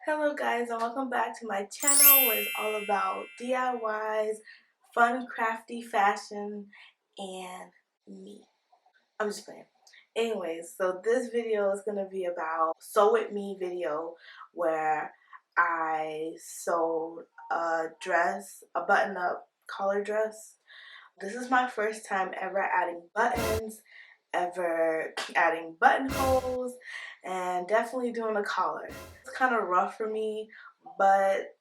Hello guys and welcome back to my channel where it's all about DIYs, fun crafty fashion, and me. I'm just playing. Anyways, so this video is going to be about sew with me video where I sewed a dress, a button up collar dress. This is my first time ever adding buttons, ever adding buttonholes, and definitely doing a collar. It's kind of rough for me, but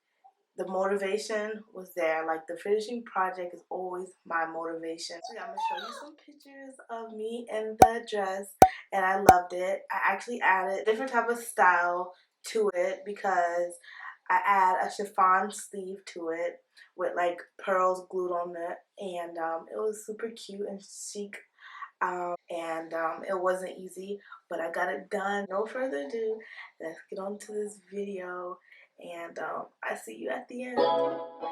the motivation was there. Like, the finishing project is always my motivation. So I'm gonna show you some pictures of me in the dress, and I loved it. I actually added different type of style to it because I add a chiffon sleeve to it with like pearls glued on it, and it was super cute and chic. It wasn't easy, but I got it done. No further ado, let's get on to this video, and I see you at the end.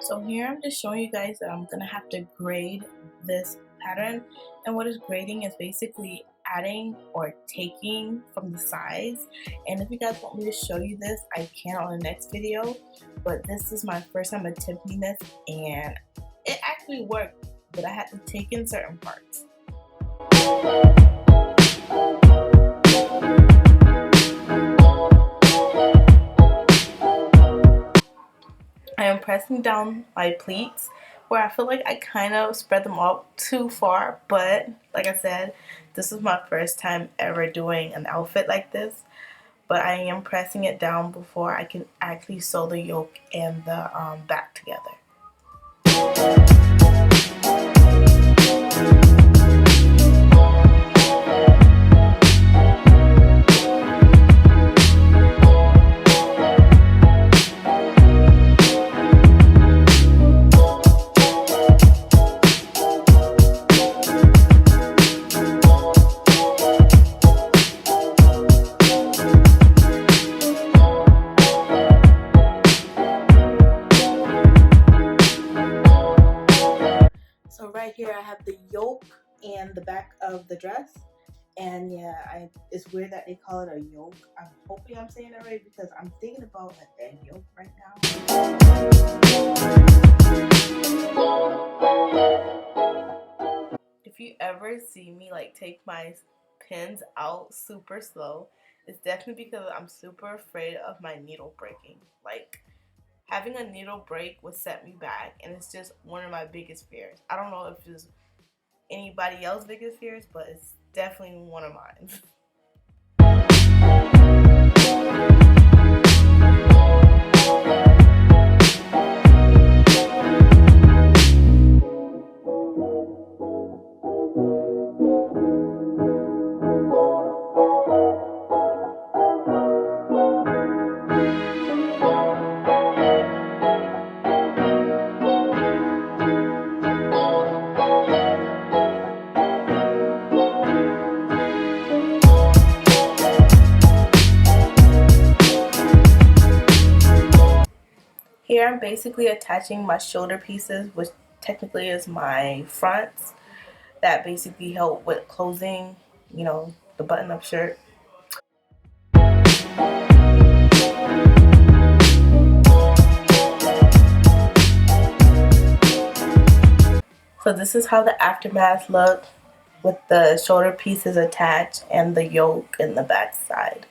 So here I'm just showing you guys that I'm gonna have to grade this pattern, and what is grading is basically adding or taking from the sides. And if you guys want me to show you this, I can on the next video, but this is my first time attempting this and it actually worked, but I had to take in certain parts. I am pressing down my pleats where I feel like I kind of spread them out too far, but like I said, this is my first time ever doing an outfit like this. But I am pressing it down before I can actually sew the yoke and the back together. So right here I have the yoke and the back of the dress, and yeah, it's weird that they call it a yoke. I'm hoping I'm saying that right because I'm thinking about an egg yolk right now. If you ever see me like take my pins out super slow, it's definitely because I'm super afraid of my needle breaking. Like, having a needle break would set me back, and it's just one of my biggest fears. I don't know if it's anybody else's biggest fears, but it's definitely one of mine. Here I'm basically attaching my shoulder pieces, which technically is my fronts, that basically help with closing, the button-up shirt. So this is how the aftermath looked with the shoulder pieces attached and the yoke in the back side.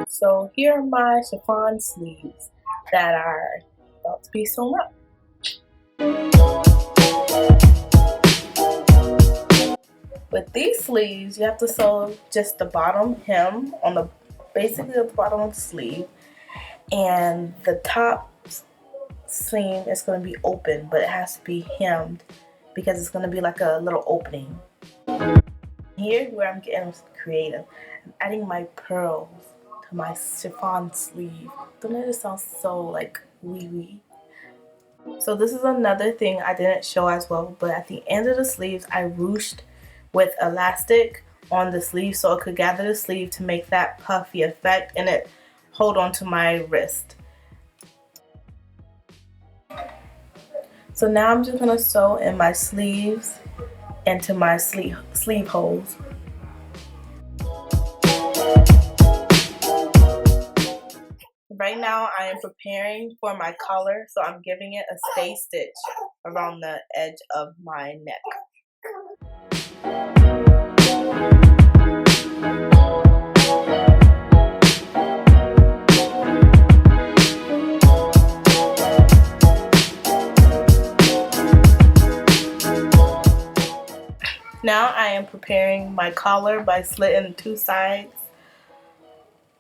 So here are my chiffon sleeves that are about to be sewn up. With these sleeves, you have to sew just the bottom hem on the basically the bottom of the sleeve, and the top seam is going to be open, but it has to be hemmed because it's going to be like a little opening. Here's where I'm getting creative. I'm adding my pearls to my chiffon sleeve. Don't it sound so like wee-wee? So this is another thing I didn't show as well, but at the end of the sleeves I ruched with elastic on the sleeve so it could gather the sleeve to make that puffy effect and it hold on to my wrist. So now I'm just gonna sew in my sleeves and to my sleeve holes. Right now I am preparing for my collar, so I'm giving it a stay stitch around the edge of my neck. Now I am preparing my collar by slitting two sides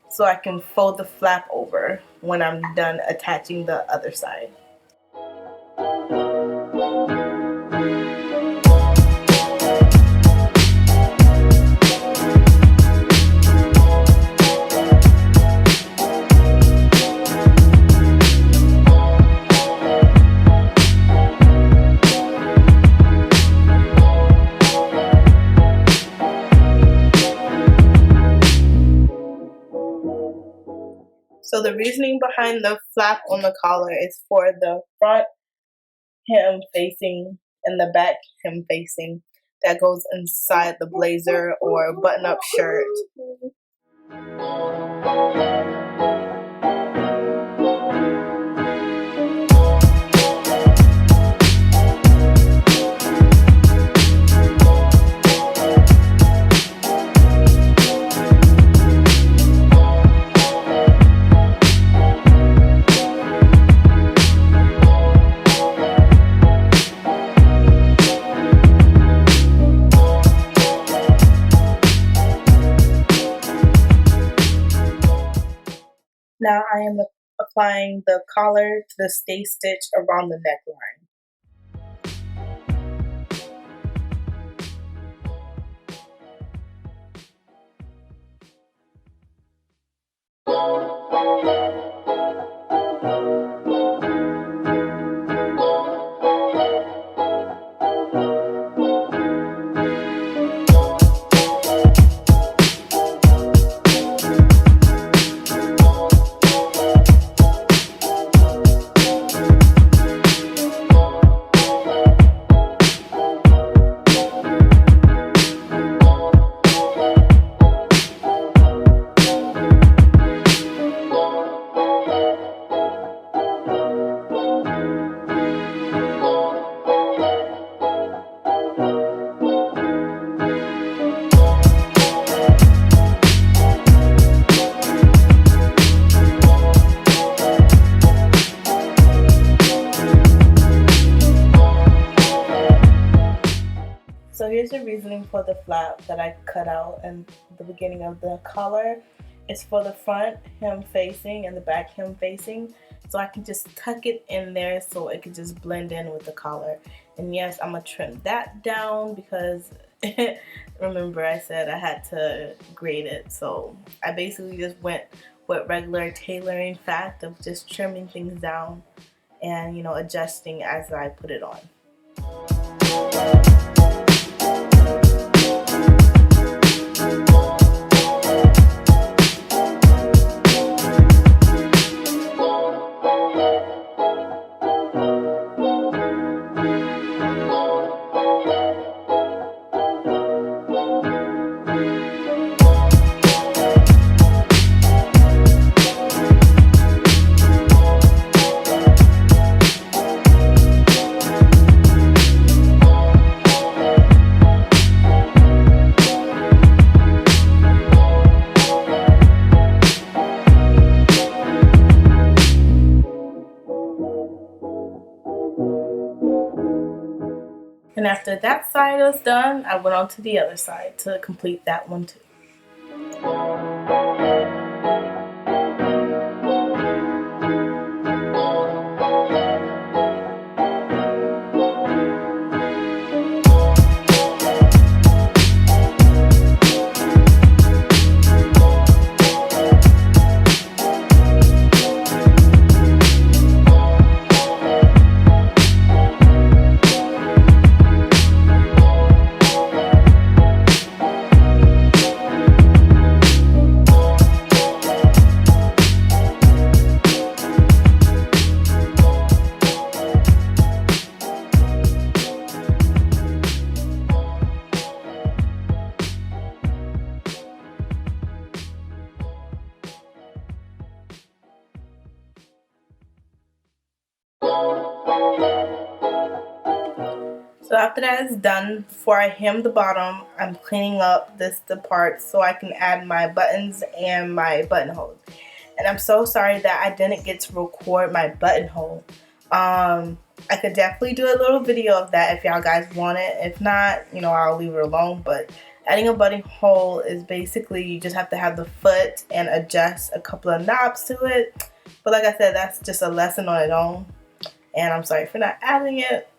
so I can fold the flap over when I'm done attaching the other side. So the reasoning behind the flap on the collar is for the front hem facing and the back hem facing that goes inside the blazer or button-up shirt. Now I am applying the collar to the stay stitch around the neckline. So here's the reasoning for the flap that I cut out in the beginning of the collar. It's for the front hem facing and the back hem facing, so I can just tuck it in there so it can just blend in with the collar. And yes, I'm gonna trim that down because remember I said I had to grade it, so I basically just went with regular tailoring fact of just trimming things down and, you know, adjusting as I put it on. And after that side was done, I went on to the other side to complete that one too. So after that is done, before I hem the bottom, I'm cleaning up the parts so I can add my buttons and my buttonholes. And I'm so sorry that I didn't get to record my buttonhole. I could definitely do a little video of that if y'all guys want it. If not, you know, I'll leave it alone. But adding a buttonhole is basically you just have to have the foot and adjust a couple of knobs to it. But like I said, that's just a lesson on its own. And I'm sorry for not adding it.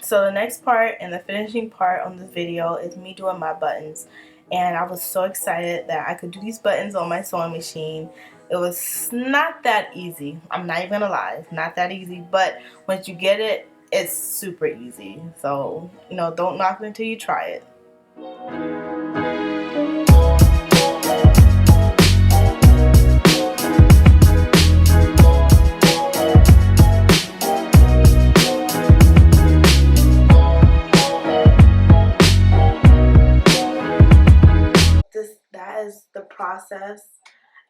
So the next part and the finishing part on this video is me doing my buttons. And I was so excited that I could do these buttons on my sewing machine. It was not that easy. I'm not even gonna lie, it's not that easy. But once you get it, it's super easy. So, you know, don't knock it until you try it. That is the process,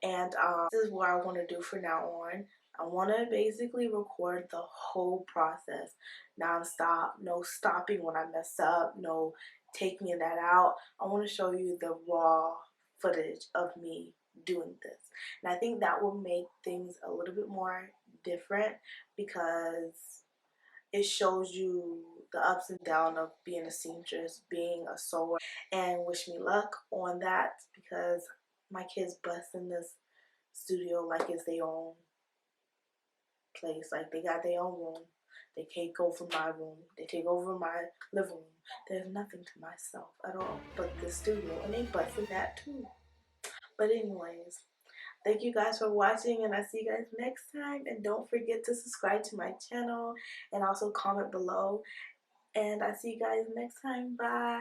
and this is what I want to do from now on. I want to basically record the whole process non-stop, no stopping when I mess up, no taking that out. I want to show you the raw footage of me doing this, and I think that will make things a little bit more different because it shows you the ups and downs of being a seamstress, being a sewer, and wish me luck on that because my kids bust in this studio like it's their own place. Like they got their own room. They can't go from my room. They take over my living room. There's nothing to myself at all but the studio, and they busting that too. But anyways, thank you guys for watching, and I see you guys next time. And don't forget to subscribe to my channel and also comment below. And I see you guys next time. Bye.